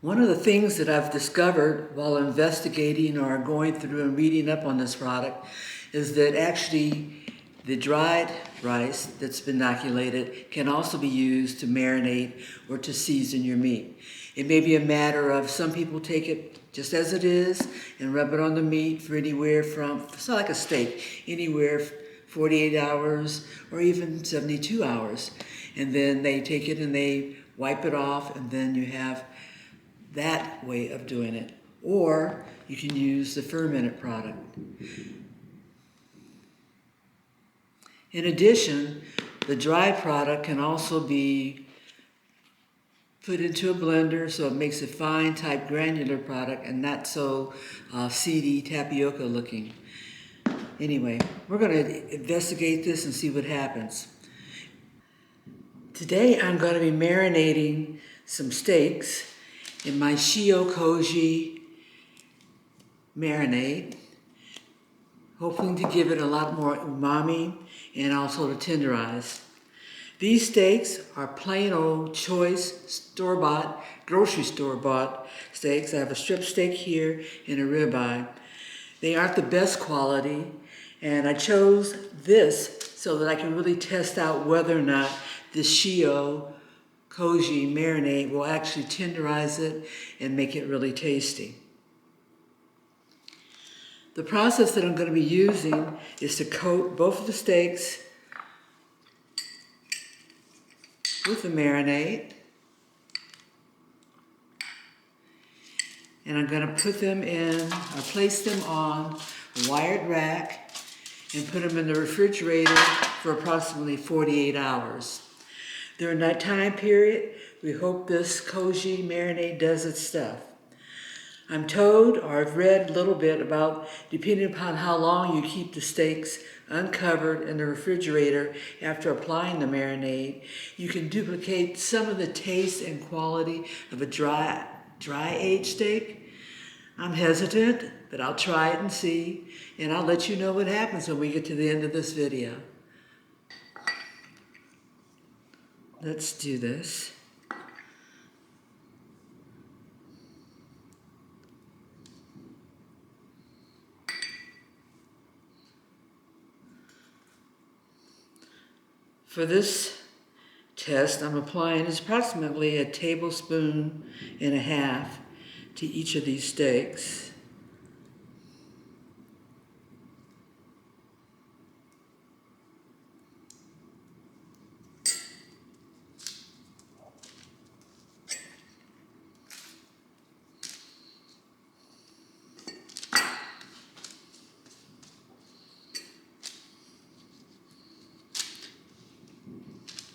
One of the things that I've discovered while investigating or going through and reading up on this product is that actually the dried rice that's been inoculated can also be used to marinate or to season your meat. It may be a matter of some people take it just as it is and rub it on the meat for anywhere from, it's not like a steak, anywhere 48 hours or even 72 hours. And then they take it and they wipe it off, and then you have that way of doing it. Or you can use the fermented product. In addition, the dry product can also be put into a blender so it makes a fine type granular product and not so seedy tapioca looking. Anyway, we're going to investigate this and see what happens. Today I'm going to be marinating some steaks in my Shio-Koji marinade, hoping to give it a lot more umami and also to tenderize. These steaks are plain old choice store-bought, grocery store-bought steaks. I have a strip steak here and a ribeye. They aren't the best quality, and I chose this so that I can really test out whether or not this Shio-Koji marinade will actually tenderize it and make it really tasty. The process that I'm going to be using is to coat both of the steaks with the marinade. And I'm going to put them in, or place them on a wired rack and put them in the refrigerator for approximately 48 hours. During that time period, we hope this Koji marinade does its stuff. I'm told, or I've read a little bit about, depending upon how long you keep the steaks uncovered in the refrigerator after applying the marinade, you can duplicate some of the taste and quality of a dry aged steak. I'm hesitant, but I'll try it and see, and I'll let you know what happens when we get to the end of this video. Let's do this. For this test, I'm applying approximately a tablespoon and a half to each of these steaks.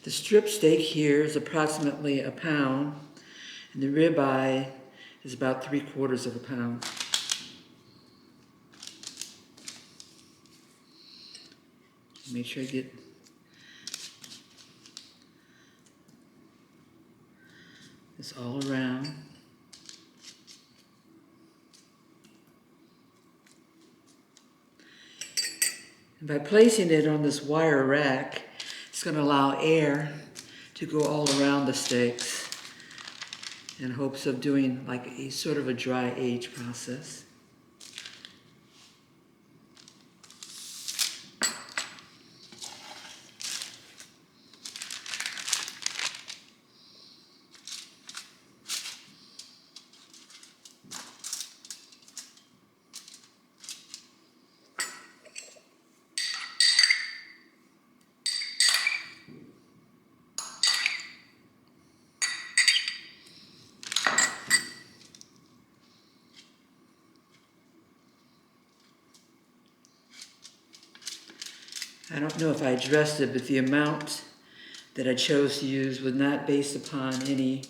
The strip steak here is approximately a pound, and the ribeye is about 3/4 of a pound. Make sure I get this all around. And by placing it on this wire rack, it's going to allow air to go all around the steaks in hopes of doing like a sort of a dry age process. I don't know if I addressed it, but the amount that I chose to use was not based upon any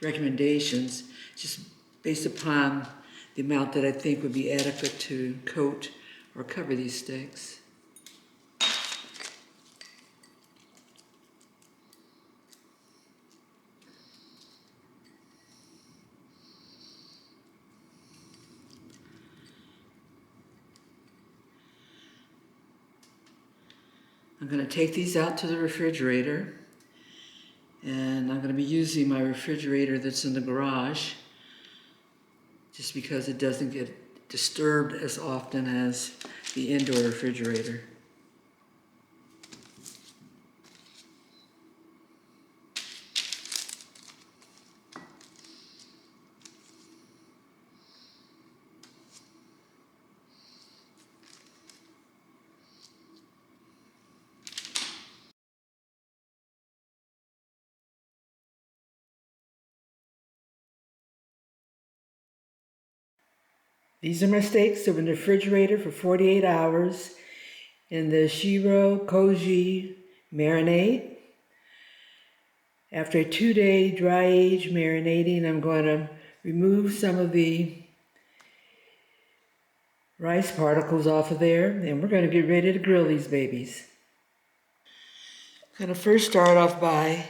recommendations, just based upon the amount that I think would be adequate to coat or cover these steaks. I'm going to take these out to the refrigerator, and I'm going to be using my refrigerator that's in the garage just because it doesn't get disturbed as often as the indoor refrigerator. These are my steaks. They're in the refrigerator for 48 hours in the Shio-Koji marinade. After a 2-day dry age marinating, I'm going to remove some of the rice particles off of there, and we're going to get ready to grill these babies. I'm going to first start off by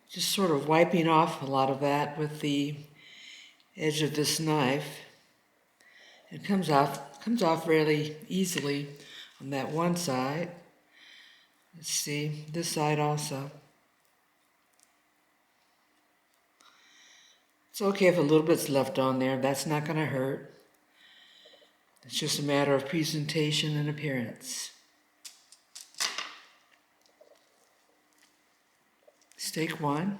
just sort of wiping off a lot of that with the edge of this knife. It comes off fairly easily on that one side. Let's see, this side also. It's okay if a little bit's left on there. That's not going to hurt. It's just a matter of presentation and appearance. Steak 1.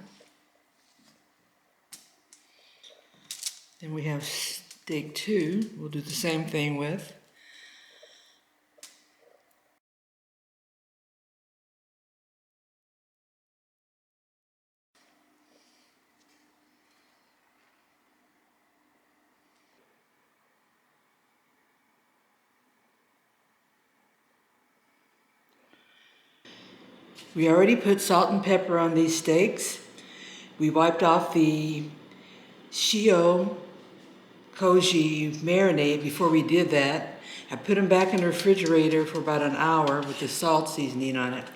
Then we have steak 2. We'll do the same thing with. We already put salt and pepper on these steaks. We wiped off the Shio-Koji marinade before we did that. I put them back in the refrigerator for about an hour with the salt seasoning on it.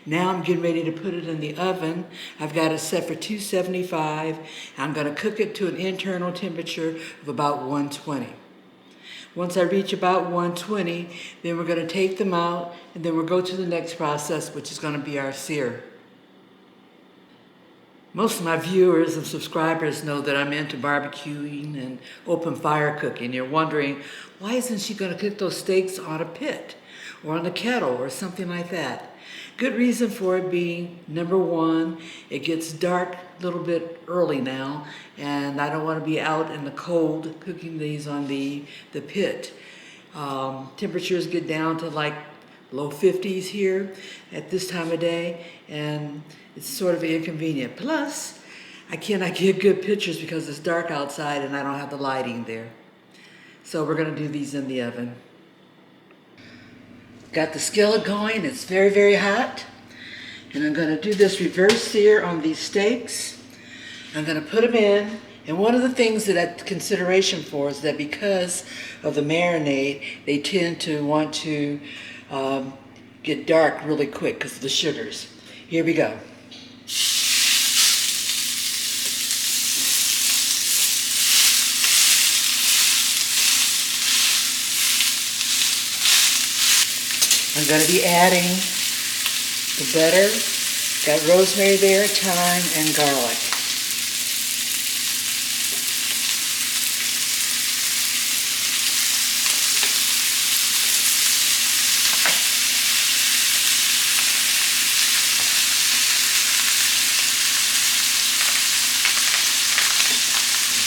Now I'm getting ready to put it in the oven. I've got it set for 275. I'm going to cook it to an internal temperature of about 120. Once I reach about 120, then we're going to take them out, and then we'll go to the next process, which is going to be our sear. Most of my viewers and subscribers know that I'm into barbecuing and open fire cooking. You're wondering, why isn't she going to cook those steaks on a pit or on a kettle or something like that? Good reason for it being, number one, it gets dark a little bit early now, and I don't want to be out in the cold cooking these on the pit. Temperatures get down to like low 50s here at this time of day, and it's sort of inconvenient. Plus, I cannot get good pictures because it's dark outside and I don't have the lighting there. So we're going to do these in the oven. Got the skillet going. It's very, very hot. And I'm going to do this reverse sear on these steaks. I'm going to put them in. And one of the things that I have consideration for is that because of the marinade, they tend to want to get dark really quick because of the sugars. Here we go. I'm going to be adding the butter, got rosemary there, thyme, and garlic.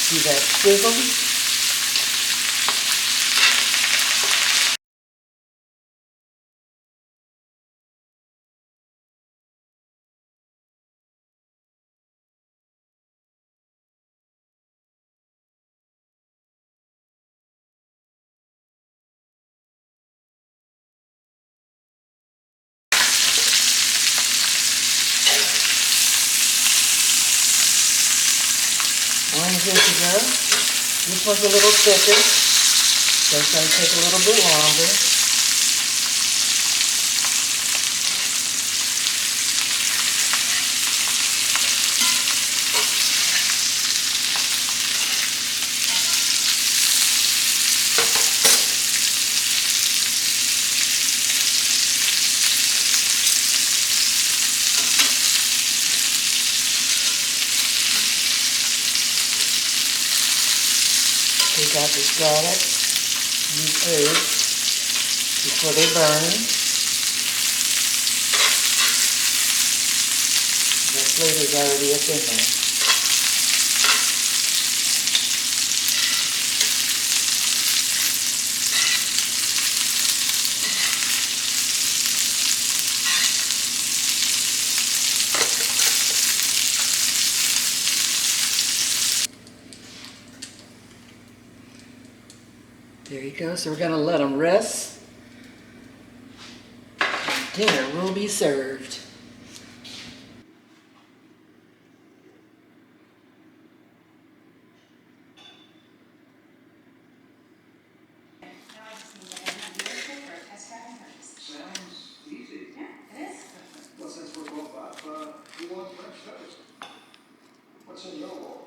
See that sizzle? One's good to go. This one's a little thicker, so it's going to take a little bit longer. out the scallops and these herbs before they burn. That flavor's already up in there. There you go. So we're going to let them rest. Dinner will be served. Sounds easy. Yeah, it is. Well, since we're both up, you want French toast? What's in your bowl?